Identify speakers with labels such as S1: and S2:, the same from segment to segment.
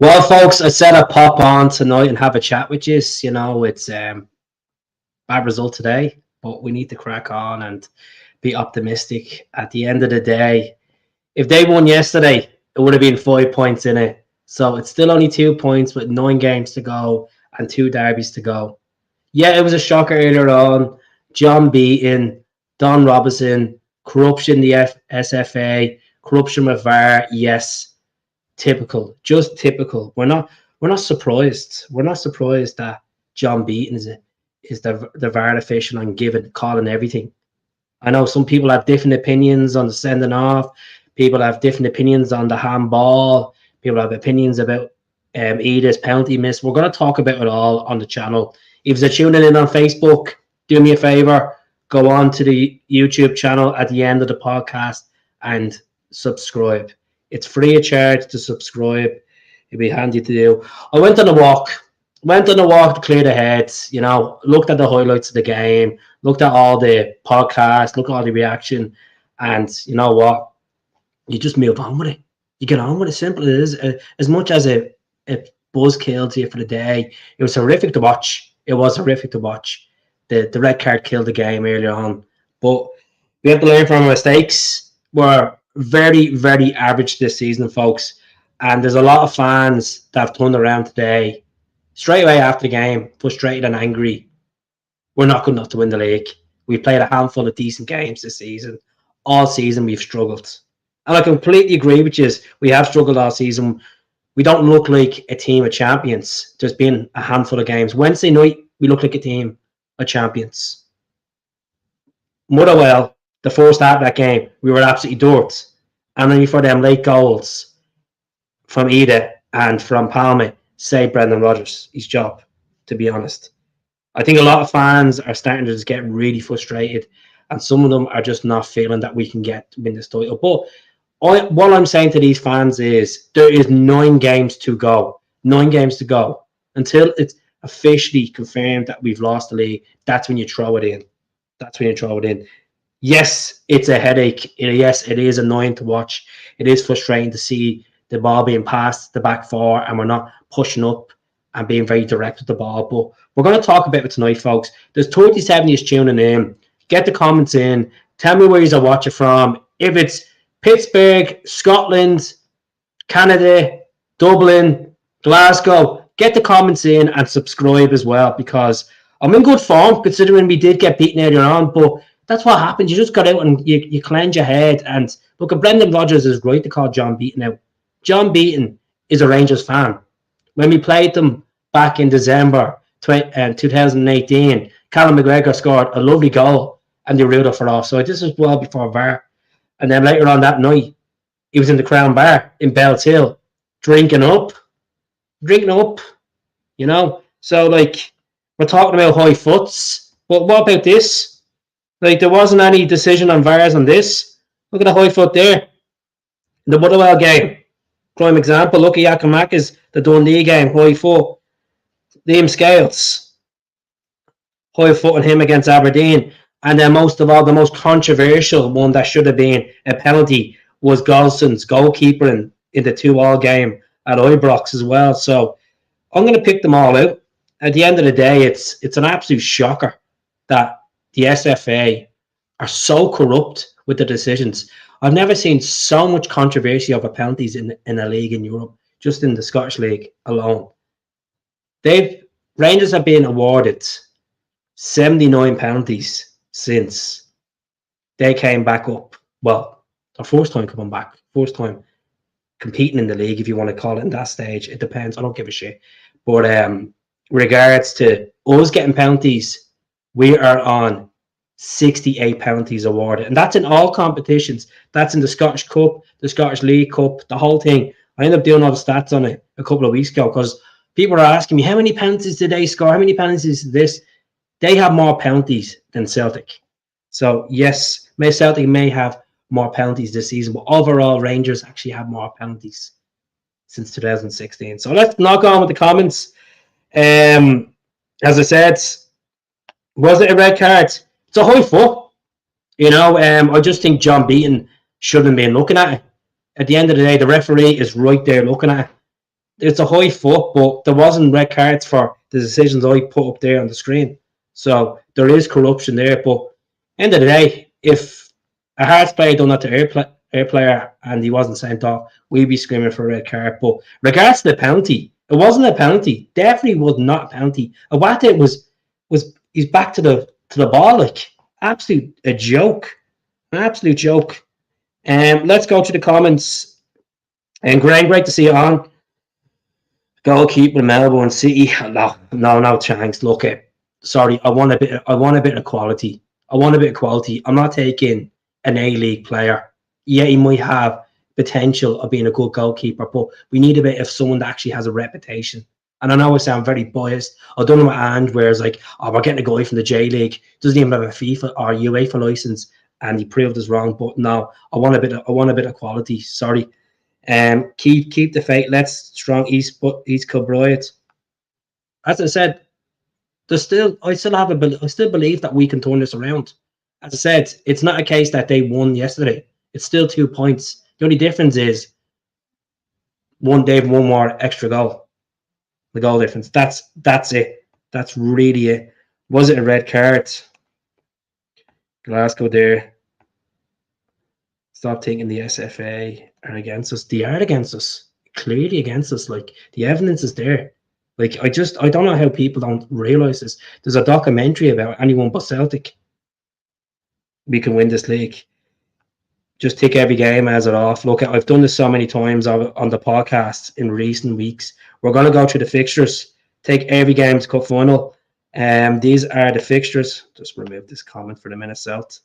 S1: Well, folks, I said I'd pop on tonight and have a chat with you. You know, it's bad result today, but we need to crack on and be optimistic. At the end of the day, if they won yesterday, it would have been 5 points in it. So it's still only 2 points with 9 games to go and two derbies to go. Yeah, it was a shocker earlier on. John Beaton, Don Robinson, corruption, the SFA, corruption with VAR. Yes, typical, just typical. We're not surprised. We're not surprised that John Beaton is the VAR official and calling everything. I know some people have different opinions on the sending off. People have different opinions on the handball. People have opinions about Eda's penalty miss. We're going to talk about it all on the channel. If you're tuning in on Facebook, do me a favor, go on to the YouTube channel at the end of the podcast and subscribe. It's free of charge to subscribe. It'd be handy to do. I went on a walk to clear the heads, looked at the highlights of the game, looked at all the podcasts, looked at all the reaction, and you know what? You just move on with it. You get on with it. Simple as it is. As much as it buzz killed you for the day, it was horrific to watch. It was horrific to watch. The red card killed the game earlier on. But we have to learn from our mistakes. We're very, very average this season, folks. And there's a lot of fans that have turned around today, straight away after the game, frustrated and angry. We're not good enough to win the league. We've played a handful of decent games this season. All season we've struggled. And I completely agree with you. We have struggled all season. We don't look like a team of champions. There's been a handful of games. Wednesday night, we look like a team of champions. Motherwell, the first half of that game, we were absolutely dirt. And then for them late goals from Ida and from Palmer, saved Brendan Rodgers, his job, to be honest. I think a lot of fans are starting to just get really frustrated, and some of them are just not feeling that we can win this title. But what I'm saying to these fans is there is 9 games to go. 9 games to go. Until it's officially confirmed that we've lost the league, that's when you throw it in. That's when you throw it in. Yes, it's a headache. Yes, it is annoying to watch. It is frustrating to see the ball being passed the back four and we're not pushing up and being very direct with the ball. But we're going to talk about it tonight, folks. There's 37 of you tuning in. Get the comments in. Tell me where you're watching from. If it's Pittsburgh, Scotland, Canada, Dublin, Glasgow, get the comments in and subscribe as well, because I'm in good form considering we did get beaten earlier on, but that's what happens. You just got out and you cleanse your head. And look, Brendan Rodgers is right to call John Beaton out. John Beaton is a Rangers fan. When we played them back in December 2018, Callum McGregor scored a lovely goal and they ruled it for offside. This was well before VAR. And then later on that night, he was in the Crown Bar in Bells Hill, drinking up. So, we're talking about high foots. But what about this? There wasn't any decision on VARs on this. Look at the high foot there. The Motherwell game, prime example. Look at Yakimakis, the Dundee game, high foot. Liam Scales, high foot on him against Aberdeen. And then most of all, the most controversial one that should have been a penalty was Golson's goalkeeper in the 2-2 game at Ibrox as well. So I'm going to pick them all out. At the end of the day, it's an absolute shocker that the SFA are so corrupt with the decisions. I've never seen so much controversy over penalties in a league in Europe, just in the Scottish League alone. Rangers have been awarded 79 penalties since they came back up. Well, their first time coming back, first time competing in the league, if you want to call it in that stage. It depends. I don't give a shit. But regards to us getting penalties, we are on 68 penalties awarded. And that's in all competitions. That's in the Scottish Cup, the Scottish League Cup, the whole thing. I ended up doing all the stats on it a couple of weeks ago because people are asking me, how many penalties did they score? How many penalties did this? They have more penalties than Celtic. So, yes, Celtic may have more penalties this season, but overall, Rangers actually have more penalties since 2016. So, let's knock on with the comments. As I said, was it a red card? It's a high foot. I just think John Beaton shouldn't have been looking at it. At the end of the day, the referee is right there looking at it. it's a high foot, but there wasn't red cards for the decisions I put up there on the screen. So there is corruption there. But end of the day, if a Hearts player done that to Air player and he wasn't sent off, we'd be screaming for a red card. But regards to the penalty, it wasn't a penalty. Definitely was not a penalty. Awate was he's back to the ball, like absolute a joke. An absolute joke. Let's go to the comments. And Graham, great to see you on. Goalkeeper Melbourne City. No chance. Look at sorry, I want a bit of quality. I'm not taking an A-League player. Yeah, he might have potential of being a good goalkeeper, but we need a bit of someone that actually has a reputation. And I know I sound very biased. I don't know what and where it's like, oh, we're getting a guy from the J League, doesn't even have a FIFA or UEFA license, and he proved us wrong. But no, I want a bit of quality. Sorry. Keep the faith. Let's strong East Kilbride. As I said, I still believe that we can turn this around. As I said, it's not a case that they won yesterday. It's still 2 points. The only difference is they've one more extra goal. The goal difference. That's it. That's really it. Was it a red card? Glasgow there. Stop thinking the SFA are against us. They are against us. Clearly against us. Like, the evidence is there. Like, I don't know how people don't realise this. There's a documentary about anyone but Celtic. We can win this league. Just take every game as it off. Look, I've done this so many times on the podcast in recent weeks. We're going to go through the fixtures. Take every game to cup final. These are the fixtures. Just remove this comment for the minute, Celt.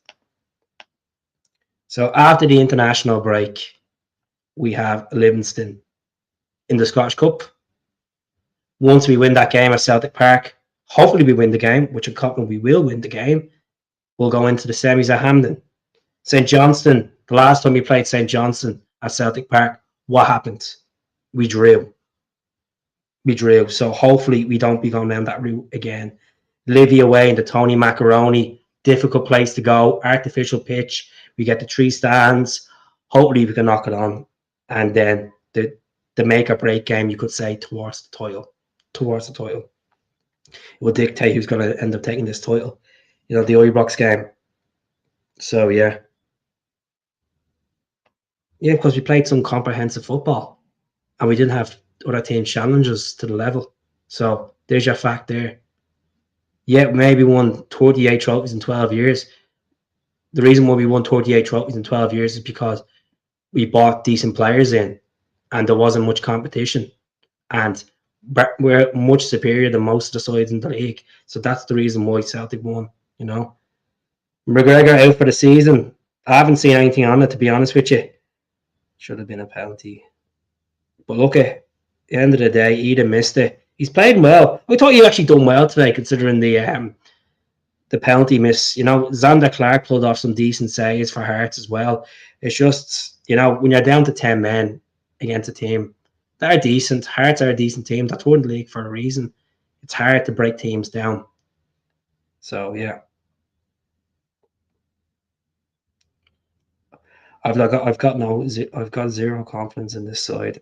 S1: So after the international break, we have Livingston in the Scottish Cup. Once we win that game at Celtic Park, hopefully we win the game, which in Cotton we will win the game. We'll go into the semis at Hampden. St. Johnstone, the last time we played St. Johnstone at Celtic Park, what happened? We drew. So hopefully we don't be going down that route again. Livy away in the Tony Macaroni, difficult place to go, artificial pitch. We get the 3 stands. Hopefully we can knock it on. And then the make or break game, you could say, towards the title. It will dictate who's going to end up taking this title. The Ibrox game. So, yeah. Yeah, because we played some comprehensive football. And we didn't have other team challenges to the level. So, there's your fact there. Yeah, maybe won 38 trophies in 12 years. The reason why we won 38 trophies in 12 years is because we bought decent players in and there wasn't much competition. And we're much superior than most of the sides in the league. So that's the reason why Celtic won, McGregor out for the season. I haven't seen anything on it, to be honest with you. Should have been a penalty. But look, at the end of the day, Eden missed it. He's played well. I thought he actually done well today, considering the penalty miss. Xander Clark pulled off some decent saves for Hearts as well. It's just, when you're down to 10 men against a team, they're decent. Hearts are a decent team. That's won the league for a reason. It's hard to break teams down. So, yeah. I've got zero confidence in this side.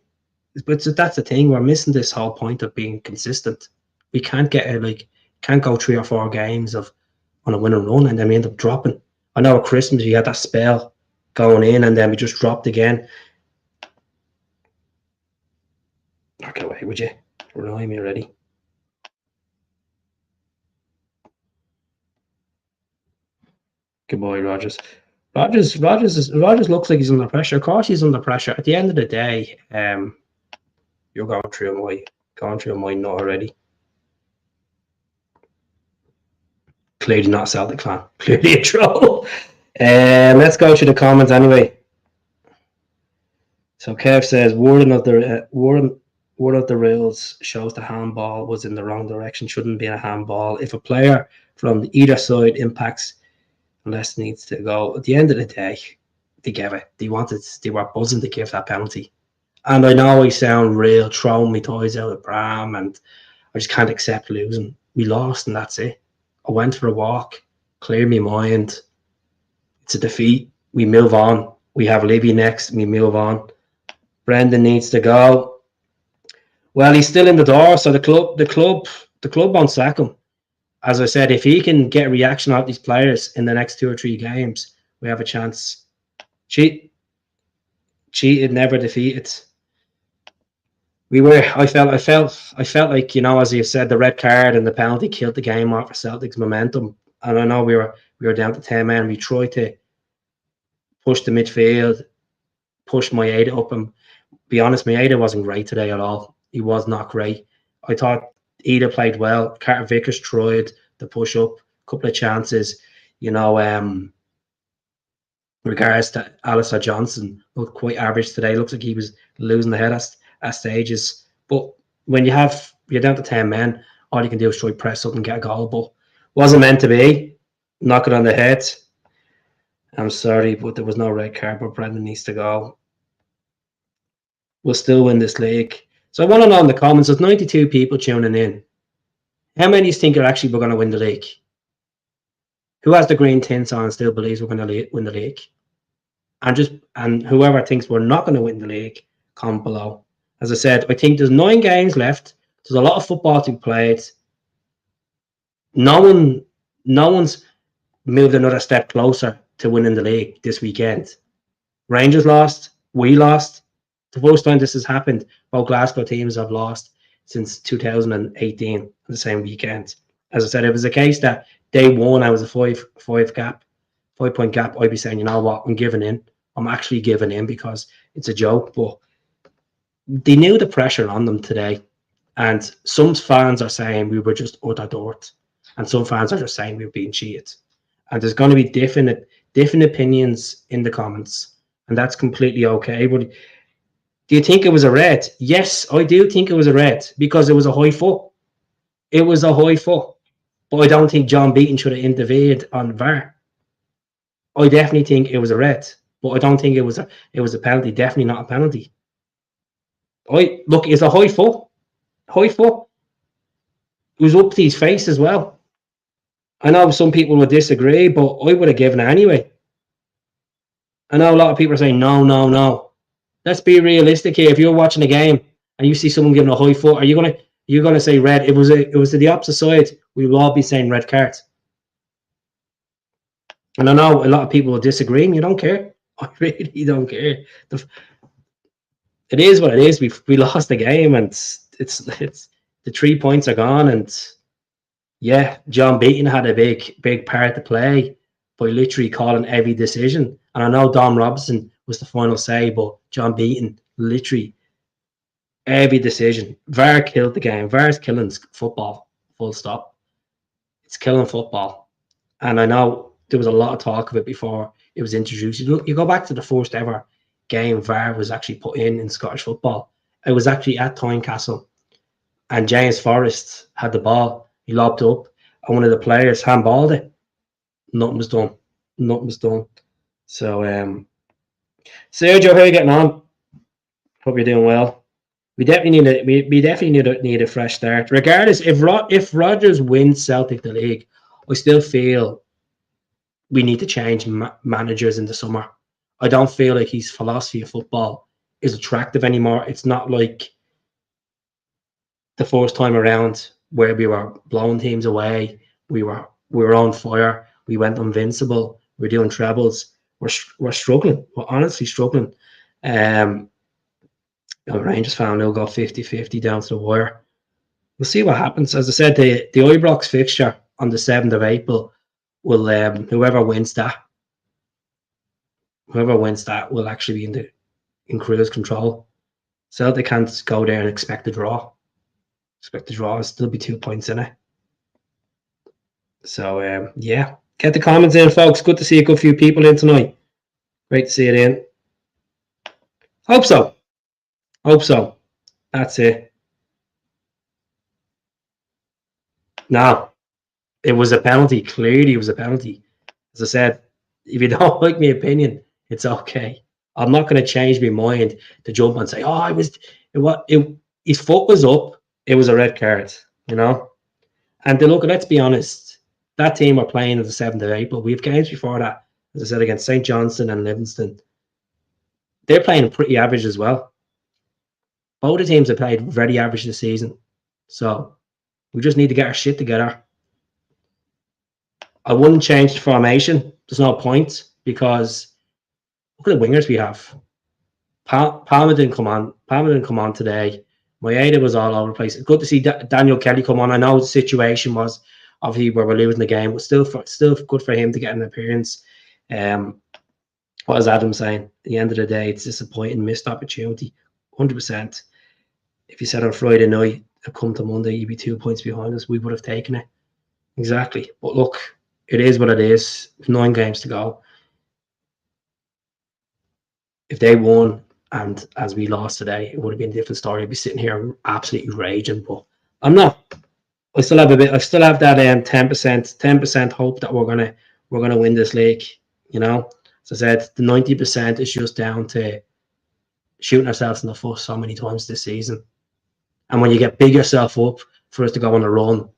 S1: But that's the thing. We're missing this whole point of being consistent. We can't can't go 3 or 4 games on a win and run and then we end up dropping. I know at Christmas we had that spell going in and then we just dropped again. Knock it away, would you? Remind me already. Good boy, Rodgers. Rodgers looks like he's under pressure. Of course he's under pressure. At the end of the day, you're going through a mind not already. Clearly not a Celtic fan. Clearly a troll. Let's go to the comments anyway. So Kev says, wording of the rules shows the handball was in the wrong direction. Shouldn't be a handball. If a player from either side impacts, less needs to go. At the end of the day, they gave it. They were buzzing to give that penalty. And I know I sound real, throwing my toys out of pram, and I just can't accept losing. We lost, and that's it. I went for a walk, cleared my mind. It's a defeat. We move on. We have Libby next. We move on. Brendan needs to go. Well, he's still in the door, so the club won't sack him. As I said, if he can get a reaction out of these players in the next 2 or 3 games, we have a chance. Cheated, never defeated. We were. I felt like, as you said, the red card and the penalty killed the game off for Celtic's momentum. And I know we were down to 10 men. We tried to push the midfield, push Maeda up, and be honest, Maeda wasn't great today at all. He was not great. I thought Ida played well. Carter Vickers tried to push up, a couple of chances. Regards to Alistair Johnson, looked quite average today. Looks like he was losing the head at stages. But when you're down to 10 men, all you can do is try press up and get a goal. But wasn't meant to be. Knock it on the head. I'm sorry, but there was no red card, but Brendan needs to go. We'll still win this league. So I want to know in the comments, there's 92 people tuning in. How many think are actually we're going to win the league? Who has the green tints on and still believes we're going to win the league? And whoever thinks we're not going to win the league, comment below. As I said, I think there's 9 games left. There's a lot of football to be played. No one's moved another step closer to winning the league this weekend. Rangers lost. We lost. The first time this has happened, both Glasgow teams have lost since 2018 the same weekend. As I said, it was a case that day one I was a 5-point gap. I'd be saying, you know what, I'm giving in. I'm actually giving in because it's a joke. But they knew the pressure on them today. And some fans are saying we were just utter dirt. And some fans are just saying we were being cheated. And there's going to be different opinions in the comments. And that's completely okay. But do you think it was a red? Yes, I do think it was a red because it was a high foot. It was a high foot. But I don't think John Beaton should have intervened on VAR. I definitely think it was a red. But I don't think it was a penalty. Definitely not a penalty. Look, it's a high foot. High foot. It was up to his face as well. I know some people would disagree, but I would have given it anyway. I know a lot of people are saying, no. Let's be realistic here. If you're watching a game and you see someone giving a high foot, are you gonna say red? It was to the opposite side. We will all be saying red card. And I know a lot of people will disagree, and you don't care. I really don't care. It is what it is. We lost the game, and it's the 3 points are gone. And yeah, John Beaton had a big part to play by literally calling every decision. And I know Dom Robinson was the final say, but John Beaton literally every decision. VAR killed the game. VAR is killing football. Full stop. It's killing football. And I know there was a lot of talk of it before it was introduced. You go back to the first ever game VAR was actually put in Scottish football. It was actually at Tynecastle, and James Forrest had the ball. He lobbed up, and one of the players handballed it. Nothing was done. So, Sergio, how are you getting on? Hope you're doing well. We definitely need a fresh start. Regardless, if Rodgers wins Celtic the league, I still feel we need to change managers in the summer. I don't feel like his philosophy of football is attractive anymore. It's not like the first time around where we were blowing teams away. We were on fire. We went invincible. We're doing trebles. We're struggling. We're honestly struggling. A Rangers fan will go 50-50 down to the wire. We'll see what happens. As I said, the Ibrox fixture on the 7th of April will whoever wins that will actually be in cruise control. Celtic can't go there and expect a draw. Expect the draw will still be 2 points in it. So yeah, get the comments in, folks. Good to see a good few people in tonight. Great to see it in. Hope so. That's it. No, it was a penalty. Clearly, it was a penalty. As I said, if you don't like my opinion, it's okay. I'm not going to change my mind to jump and say, "Oh, his foot was up. It was a red card." And look, let's be honest. That team are playing on the 7th of April. We have games before that, as I said, against St. Johnstone and Livingston. They're playing pretty average as well. Both the teams have played very average this season. So we just need to get our shit together. I wouldn't change the formation. There's no point because look at the wingers we have. Palmer didn't come on. Palmer didn't come on today. Maeda was all over the place. It's good to see Daniel Kelly come on. I know the situation was obviously where we're losing the game, but still good for him to get an appearance. What is Adam saying? At the end of the day, it's disappointing, missed opportunity, 100%. If you said on Friday night, come to Monday, you'd be 2 points behind us, we would have taken it. Exactly. But look, it is what it is. 9 games to go. If they won and as we lost today, it would have been a different story. I'd be sitting here absolutely raging, but I'm not. I still have that 10% hope that we're gonna win this league. You know, as I said, the 90% is just down to shooting ourselves in the foot so many times this season. And when you get big yourself up for us to go on a run,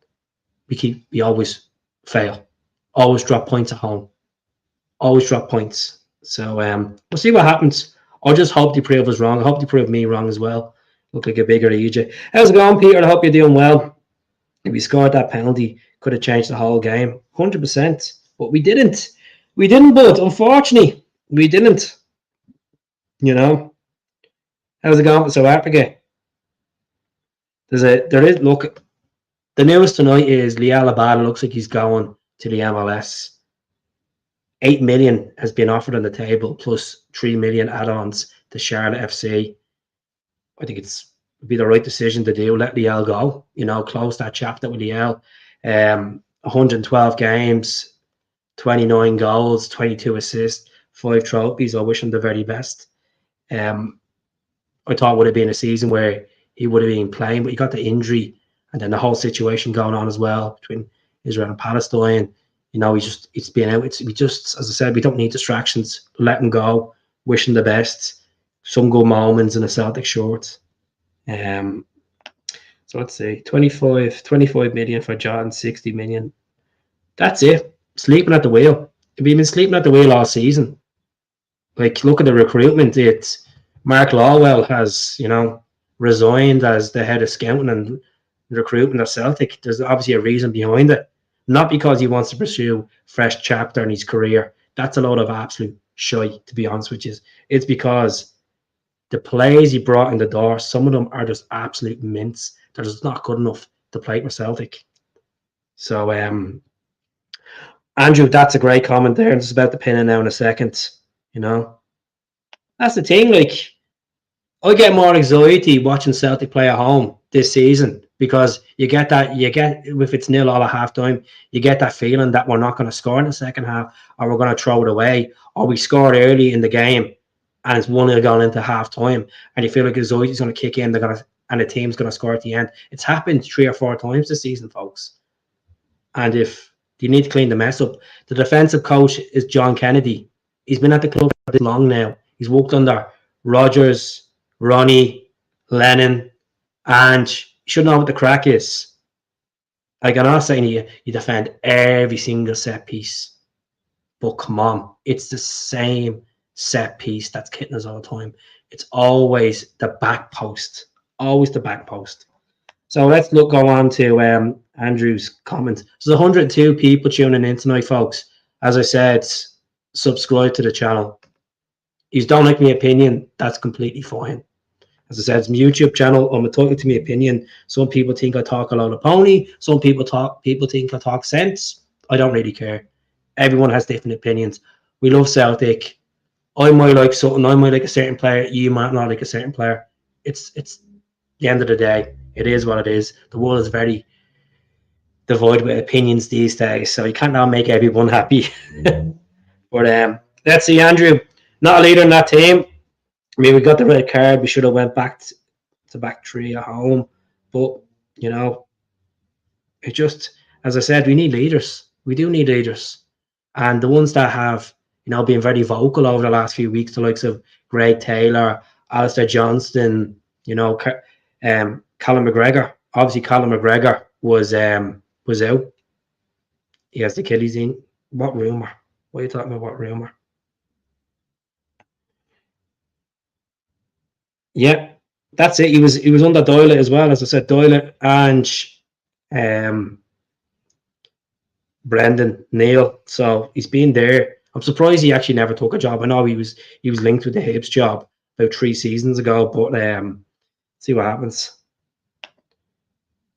S1: we always fail, always drop points at home, always drop points. So we'll see what happens. I just hope they prove us wrong. I hope they prove me wrong as well. Look like a bigger EJ. How's it going, Peter? I hope you're doing well. If we scored that penalty, could have changed the whole game, 100%. But we didn't. We didn't, but unfortunately, we didn't. You know, how's it going with South Africa? Look. The news tonight is Liel Abada looks like he's going to the MLS. 8 million has been offered on the table, plus 3 million add-ons to Charlotte FC. I think would be the right decision to do. Let Liel go. You know, close that chapter with Liel. 112 games, 29 goals, 22 assists, 5 trophies. I wish him the very best. I thought it would have been a season where he would have been playing, but he got the injury and then the whole situation going on as well between Israel and Palestine. You know, it's been out. We just, as I said, we don't need distractions. Let him go. Wish him the best. Some good moments in a Celtic shirt. So let's see, 25 million for John, 60 million. That's it. Sleeping at the wheel. We've been sleeping at the wheel all season. Like, look at the recruitment. It's Mark Lawwell has, you know, resigned as the head of scouting and recruitment at Celtic. There's obviously a reason behind it. Not because he wants to pursue fresh chapter in his career. That's a load of absolute shite, to be honest with you. It's because the plays he brought in the door, some of them are just absolute mints. They're just not good enough to play for Celtic. So, Andrew, that's a great comment there. I'm just about to pin it now in a second. You know, that's the thing. Like, I get more anxiety watching Celtic play at home this season because if it's 0 all at halftime, you get that feeling that we're not going to score in the second half, or we're going to throw it away, or we scored early in the game and it's 1-0 going into half time, and you feel like anxiety is going to kick in, and the team's going to score at the end. It's happened 3 or 4 times this season, folks. And if you need to clean the mess up, the defensive coach is John Kennedy. He's been at the club for this long now. He's worked under Rodgers, Ronnie, Lennon, and you should know what the crack is. Like, I'm not saying you defend every single set piece, but come on, it's the same set piece that's hitting us all the time. It's always the back post. Always the back post. So let's go on to Andrew's comments. There's 102 people tuning in tonight, folks. As I said, subscribe to the channel. If you don't like my opinion, that's completely fine. As I said, it's my YouTube channel. I'm talking to my opinion. Some people think I talk a lot of pony. Some people think I talk sense. I don't really care. Everyone has different opinions. We love Celtic. I might like something. I might like a certain player. You might not like a certain player. It's the end of the day. It is what it is. The world is very devoid with opinions these days, so you can't now make everyone happy. But let's see, Andrew. Not a leader in that team. I mean, we got the red card. We should have went back to back 3 at home. But, you know, it just, as I said, we need leaders. We do need leaders. And the ones that have, you know, been very vocal over the last few weeks, the likes of Greg Taylor, Alistair Johnston, you know, Callum McGregor. Obviously, Callum McGregor was out. He has the Achilles in. What rumour? What are you talking about? What rumour? Yeah. That's it. He was under Doyle as well, as I said, Doyle and um, Brendan Neil. So he's been there. I'm surprised he actually never took a job. I know he was linked with the Hibs job about 3 seasons ago, but see what happens.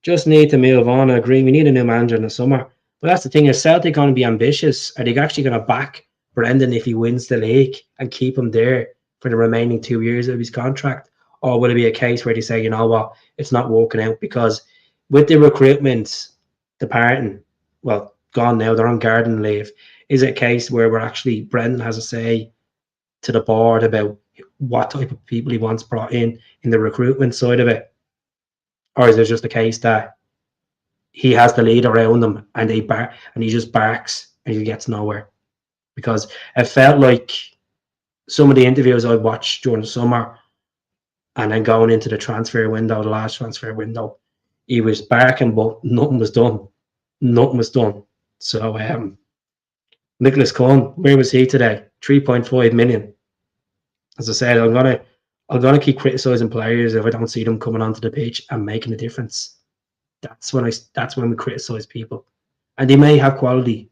S1: Just need to move on. I agree. We need a new manager in the summer. But that's the thing, is Celtic going to be ambitious? Are they actually going to back Brendan if he wins the league and keep him there for the remaining 2 years of his contract? Or will it be a case where they say, you know what, it's not working out? Because with the recruitment departing, well, gone now, they're on garden leave. Is it a case where Brendan has a say to the board about what type of people he wants brought in the recruitment side of it? Or is it just a case that he has the lead around him and he just barks and he gets nowhere? Because it felt like some of the interviews I watched during the summer and then going into the last transfer window, he was barking, but nothing was done. Nothing was done. So Nicholas Cohn, where was he today? 3.5 million. As I said, I'm gonna keep criticizing players if I don't see them coming onto the pitch and making a difference. That's when we criticize people, and they may have quality,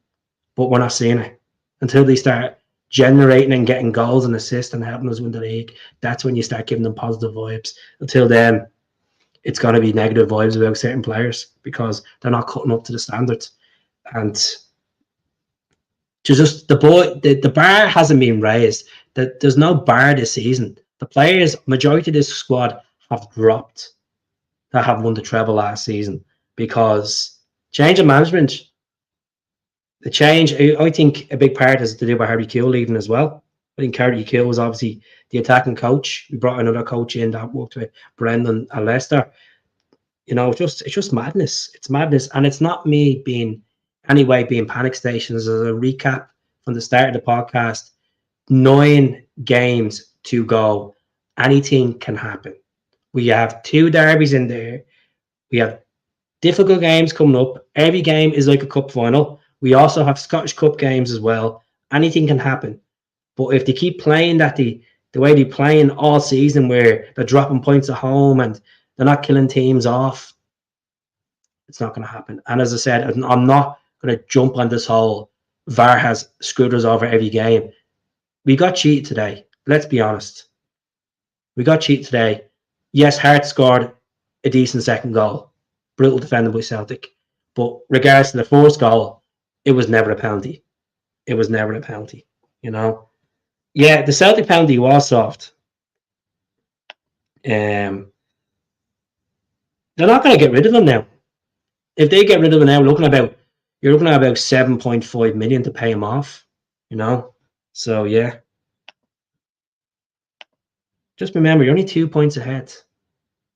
S1: but we're not seeing it until they start generating and getting goals and assists and helping us win the league. That's when you start giving them positive vibes. Until then, it's going to be negative vibes about certain players because they're not cutting up to the standards. And the bar hasn't been raised. There's no bar this season. The players, majority of this squad, have dropped that have won the treble last season because change of management. The change, I think, a big part is to do by Harry Kewell leaving as well. I think Harry Kewell was obviously the attacking coach. We brought another coach in that worked with Brendan and Leicester. It's just madness. It's madness, and it's not me being being panic stations. As a recap from the start of the podcast, 9 games to go. Anything can happen. We have 2 derbies in there. We have difficult games coming up. Every game is like a cup final. We also have Scottish Cup games as well. Anything can happen. But if they keep playing the way they're playing all season, where they're dropping points at home and they're not killing teams off, it's not going to happen. And as I said, I'm not going to jump on this whole VAR has screwed us over every game. We got cheated today. Let's be honest. We got cheated today. Yes, Hart scored a decent second goal. Brutal defended by Celtic. But regards to the first goal, it was never a penalty. It was never a penalty, Yeah, the Celtic penalty was soft. They're not going to get rid of them now. If they get rid of them now, you're looking at about 7.5 million to pay him off, So yeah. Just remember, you're only 2 points ahead.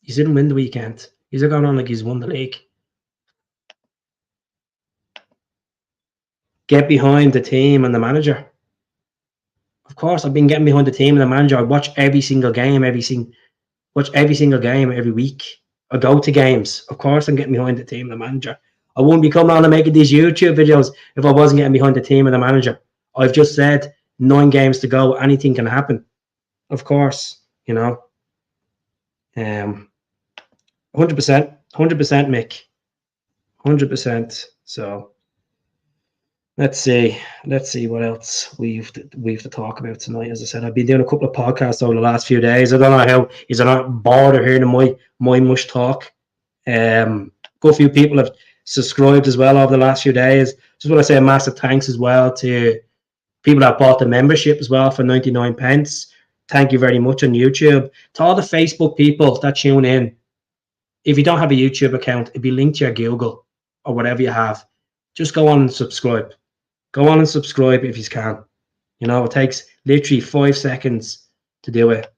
S1: You didn't win the weekend. He's going on like he's won the league. Get behind the team and the manager. Of course, I've been getting behind the team and the manager. I watch every single game, every week. I go to games. Of course, I'm getting behind the team and the manager. I wouldn't be coming on and making these YouTube videos if I wasn't getting behind the team and the manager. I've just said 9 games to go. Anything can happen. Of course, 100%, 100%, Mick, 100%. So let's see what else we've to talk about tonight. As I said, I've been doing a couple of podcasts over the last few days. I don't know how you're not bored of hearing my mush talk. Good few people have subscribed as well over the last few days. Just want to say a massive thanks as well to people that bought the membership as well for 99 pence. Thank you very much on YouTube. To all the Facebook people that tune in, if you don't have a YouTube account, it'll be linked to your Google or whatever you have. Just go on and subscribe. Go on and subscribe if you can. It takes literally 5 seconds to do it.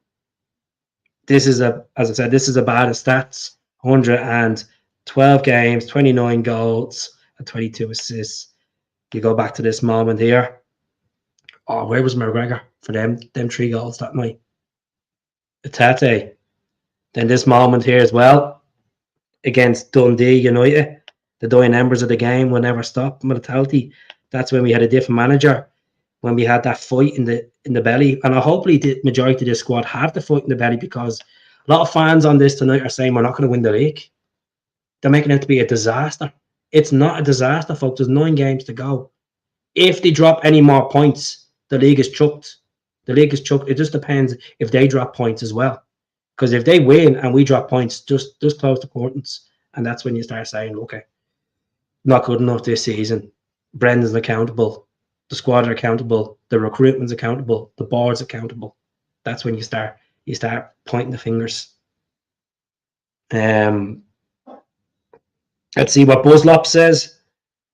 S1: As I said, this is about the stats. 112 games, 29 goals, and 22 assists. You go back to this moment here. Oh, where was McGregor for them 3 goals that night? Tate. Then this moment here as well against Dundee United. The dying embers of the game will never stop mentality. That's when we had a different manager. When we had that fight in the belly, and hopefully the majority of the squad have the fight in the belly, because A lot of fans on this tonight are saying we're not going to win the league. They're making it to be a disaster. It's not a disaster, folks. There's 9 games to go. If they drop any more points, the league is chucked. The league is chucked. It just depends if they drop points as well. Because if they win and we drop points, just close the curtains. And that's when you start saying, okay, not good enough this season. Brendan's accountable. The squad are accountable. The recruitment's accountable. The board's accountable. That's when you start pointing the fingers. Let's see what Buzzlop says.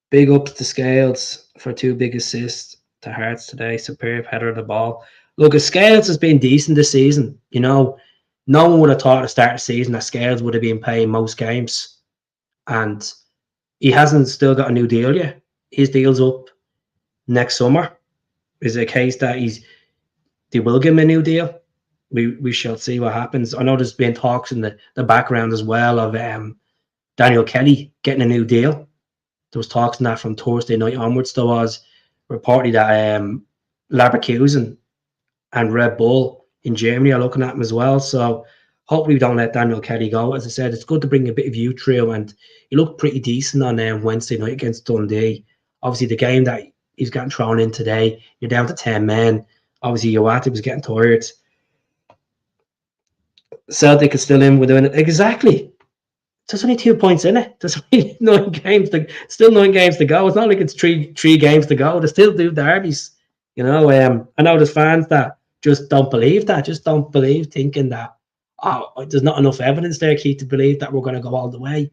S1: Big ups to Scales for 2 big assists to Hearts today. Superior header of the ball. Look, Scales has been decent this season. You know, no one would have thought at the start of the season that Scales would have been playing most games. And he hasn't still got a new deal yet. His deal's up next summer. Is it a case that they will give him a new deal? We shall see what happens. I know there's been talks in the background as well of Daniel Kelly getting a new deal. There was talks in that from Thursday night onwards. There was reportedly that Leverkusen and Red Bull in Germany are looking at him as well. So hopefully we don't let Daniel Kelly go. As I said, it's good to bring a bit of youth through, and he looked pretty decent on Wednesday night against Dundee. Obviously, the game that he's getting thrown in today, you're down to 10 men. Obviously, Iwata was getting tired. Celtic is still in with it. Exactly. There's only 2 points in it. There's only 9 games still 9 games to go. It's not like it's three games to go. They still do derbies. You know, I know there's fans that just don't believe that. Just don't believe, thinking that, there's not enough evidence there, Keith, to believe that we're going to go all the way.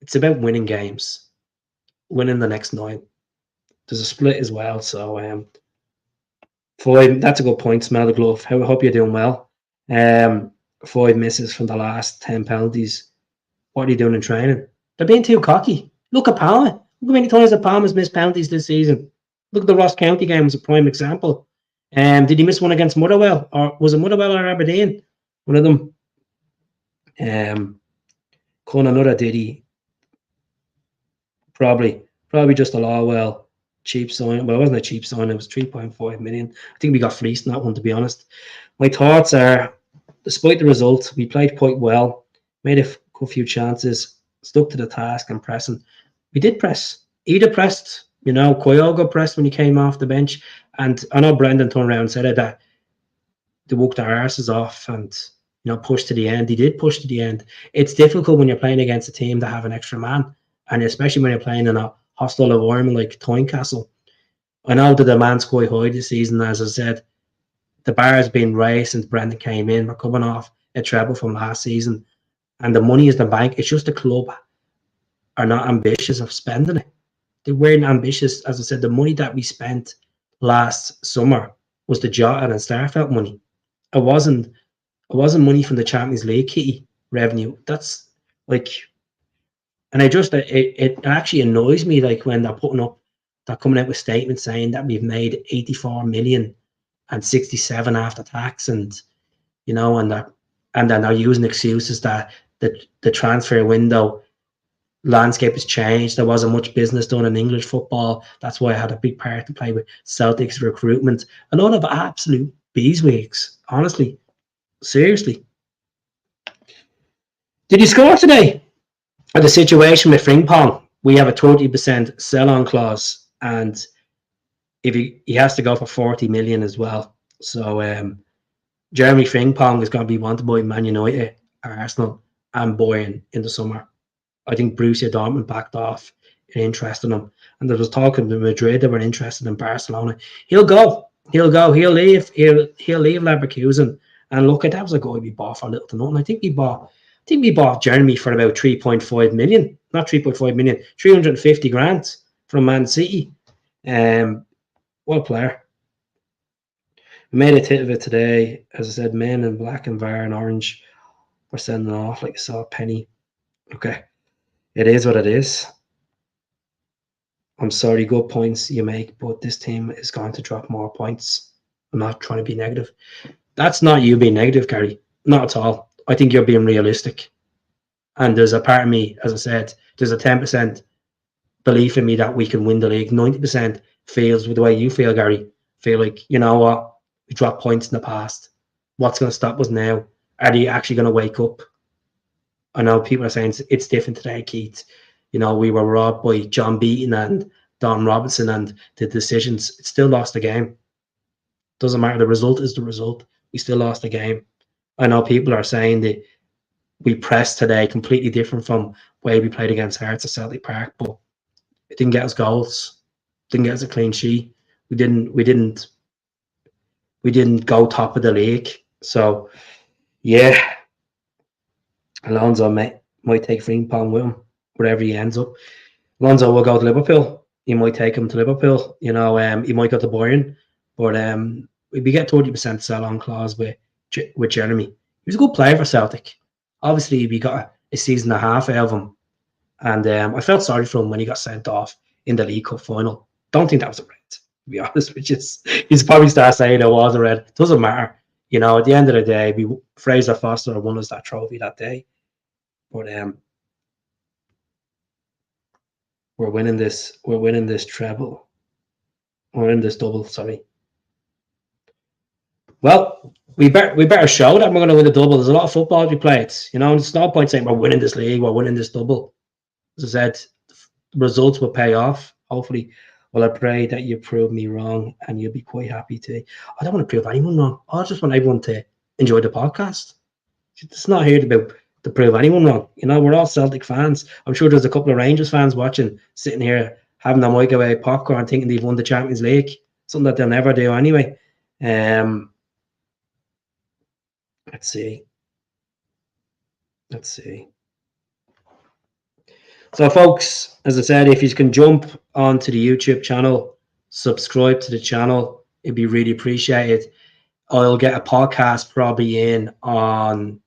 S1: It's about winning games. Winning the next 9. There's a split as well. So, 5, that's a good point. Smell the glove. I hope you're doing well. 5 misses from the last 10 penalties. What are you doing in training? They're being too cocky. Look at Palmer. Look how many times that Palmer's missed penalties this season. Look at the Ross County game as a prime example. Did he miss one against Motherwell? Or was it Motherwell or Aberdeen? One of them. Another did he? Probably just a Lawwell cheap sign. Well, it wasn't a cheap sign. It was 3.5 million. I think we got fleeced in that one, to be honest. My thoughts are, despite the result, we played quite well, made a few chances, stuck to the task and pressing. We did press. Ida pressed, Kyogo pressed when he came off the bench. And I know Brendan turned around and said that they worked their arses off and, pushed to the end. He did push to the end. It's difficult when you're playing against a team that have an extra man, and especially when you're playing in a hostile environment like Tynecastle. I know the demand's quite high this season. As I said, the bar has been raised since Brendan came in. We're coming off a treble from last season, and the money is the bank. It's just the club are not ambitious of spending it. They weren't ambitious. As I said, the money that we spent last summer was the Jota and Starfelt money. It wasn't money from the Champions League kitty revenue. That's like, and it actually annoys me, like, when they're coming out with statements saying that we've made 84 million and 67 after tax, and and then they're using excuses that the transfer window landscape has changed. There wasn't much business done in English football. That's why I had a big part to play with Celtic's recruitment. A lot of absolute beeswax, honestly. Seriously. Did you score today? At the situation with Frimpong, we have a 30% sell-on clause, and if he has to go for 40 million as well. So Jeremy Frimpong is going to be wanted by Man United, Arsenal, and Bayern in the summer. I think Borussia Dortmund backed off in interest in him, and there was talking to Madrid that were interested in Barcelona. He'll go. He'll leave. He'll leave Leverkusen. And look, that was a guy we bought for little to nothing. I think we bought Jeremy for about 3.5 million. Not 3.5 million, 350 grand from Man City. What a player. We made a tit of it today. As I said, men in black and VAR and orange were sending off like I saw a penny. Okay. It is what it is. I'm sorry, good points you make, but this team is going to drop more points. I'm not trying to be negative. That's not you being negative, Gary. Not at all. I think you're being realistic. And there's a part of me, as I said, there's a 10% belief in me that we can win the league. 90% feels with the way you feel, Gary. Feel like, you know what, we dropped points in the past. What's going to stop us now? Are they actually going to wake up? I know people are saying it's different today, Keith. You know, we were robbed by John Beaton and Don Robinson, and the decisions. It still lost the game. Doesn't matter. The result is the result. We still lost the game. I know people are saying that we pressed today completely different from way we played against Hearts at Celtic Park, but it didn't get us goals. Didn't get us a clean sheet. We didn't go top of the league. So yeah, Alonso might take Frimpong with him wherever he ends up. Alonso will go to Liverpool. He might take him to Liverpool. You know, he might go to Bayern, but we get 30% sell-on clause with Jeremy. He was a good player for Celtic. Obviously, we got a season and a half out of him, and I felt sorry for him when he got sent off in the League Cup final. Don't think that was a red, to be honest with you. He's probably start saying it was a red. Doesn't matter. You know, at the end of the day, Fraser Foster won us that trophy that day. But we're winning this treble. We're in this double, sorry. Well, we better show that we're going to win the double. There's a lot of football to be played. You know, there's no point saying we're winning this league, we're winning this double. As I said, results will pay off. Hopefully, well, I pray that you prove me wrong and you'll be quite happy to. I don't want to prove anyone wrong. I just want everyone to enjoy the podcast. It's not here to prove anyone wrong. You know, we're all Celtic fans. I'm sure there's a couple of Rangers fans watching, sitting here having their microwave popcorn, thinking they've won the Champions League. Something that they'll never do anyway. Let's see. So, folks, as I said, if you can jump onto the YouTube channel, subscribe to the channel, it'd be really appreciated. I'll get a podcast probably in on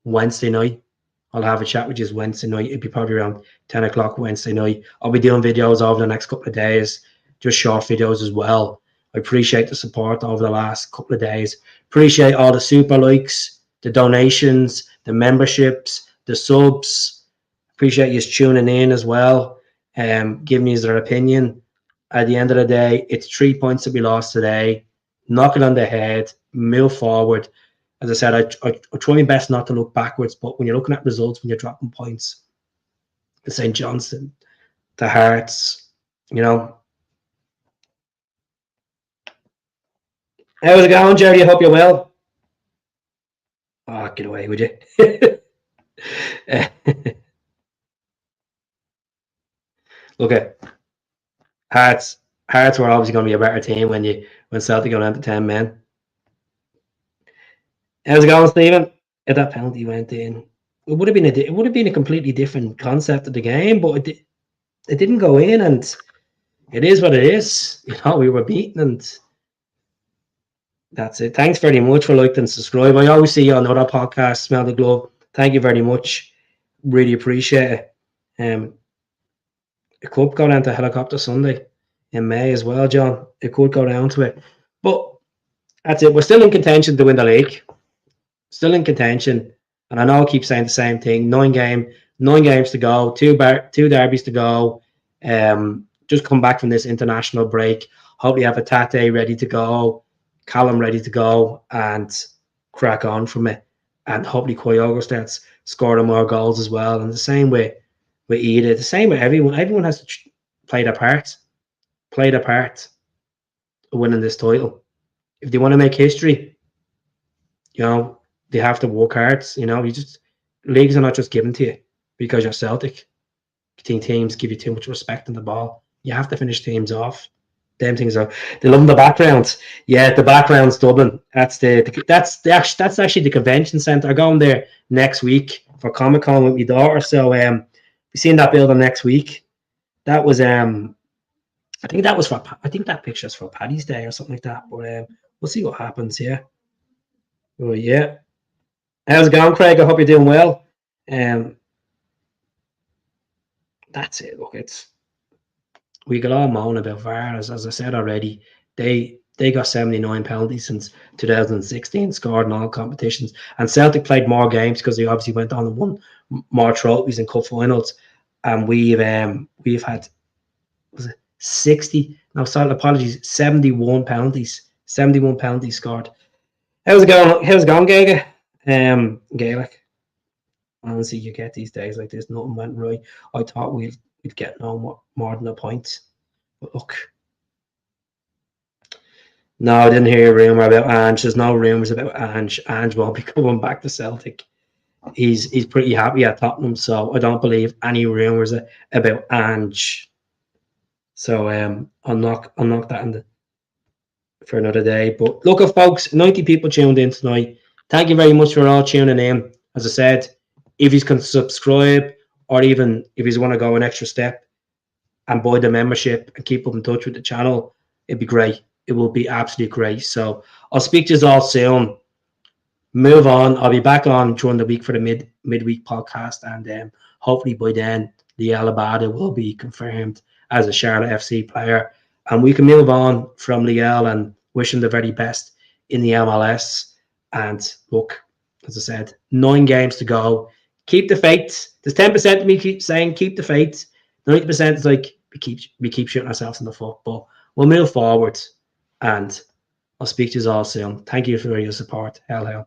S1: Wednesday night. I'll have a chat with you Wednesday night. It'd be probably around 10 o'clock Wednesday night. I'll be doing videos over the next couple of days, just short videos as well. I appreciate the support over the last couple of days. Appreciate all the super likes, the donations, the memberships, the subs. Appreciate you tuning in as well, giving me their opinion. At the end of the day, it's 3 points that we lost today. Knock it on the head, move forward. As I said, I try my best not to look backwards, but when you're looking at results, when you're dropping points, the St. Johnstone, the Hearts, you know. How's it going, Jerry? I hope you're well. Oh, get away, would you? Look at Hearts. Hearts were obviously going to be a better team when Celtic got down to 10 men. How's it going, Stephen? If that penalty went in, it would have been a completely different concept of the game, but it didn't go in, and it is what it is. You know, we were beaten, and that's it. Thanks very much for liking and subscribe. I always see you on other podcasts, Smell the Glove. Thank you very much. Really appreciate it. It could go down to Helicopter Sunday in May as well, John. It could go down to it. But that's it. We're still in contention to win the league. Still in contention. And I know I keep saying the same thing. 9 games to go. Two derbies to go. Just come back from this international break. Hopefully have a Tate ready to go. Callum ready to go. And crack on from it. And hopefully Kyogo starts scoring more goals as well. And the same way with Ida, the same with everyone. Everyone has to play their part. Play their part of winning this title. If they want to make history, you know, they have to work hard. You know, leagues are not just given to you because you're Celtic. Teams give you too much respect in the ball. You have to finish teams off. Them things are. They love the background. Yeah, the background's Dublin. That's actually the convention centre. I'm going there next week for Comic Con with my daughter. So we're seeing that building next week. That was I think that picture's for Paddy's Day or something like that. But we'll see what happens here. Oh yeah. How's it going, Craig? I hope you're doing well. That's it. Look, we got all moan about VAR, as I said already. They got 79 penalties since 2016, scored in all competitions. And Celtic played more games because they obviously went on and won more trophies and cup finals. And we've had 71 penalties. 71 penalties scored. How's it going? How's it going, Gaga? Gaelic. Honestly, you get these days like this. Nothing went right. I thought we'd get no more than a point. But look, no, I didn't hear a rumor about Ange. There's no rumors about Ange. Ange won't be coming back to Celtic. He's pretty happy at Tottenham, so I don't believe any rumors about Ange. So I'll knock that in for another day. But look, folks, 90 people tuned in tonight. Thank you very much for all tuning in. As I said, if you can subscribe, or even if you want to go an extra step and buy the membership and keep up in touch with the channel, it'd be great. It will be absolutely great. So I'll speak to you all soon. Move on. I'll be back on during the week for the midweek podcast, and hopefully by then the Alabada will be confirmed as a Charlotte FC player, and we can move on from Liel and wish him the very best in the MLS. And look, as I said, 9 games to go. Keep the faith. There's 10% of me keep saying keep the faith. 90% is like we keep shooting ourselves in the foot, but we'll move forward, and I'll speak to you all soon. Thank you for your support. Hell.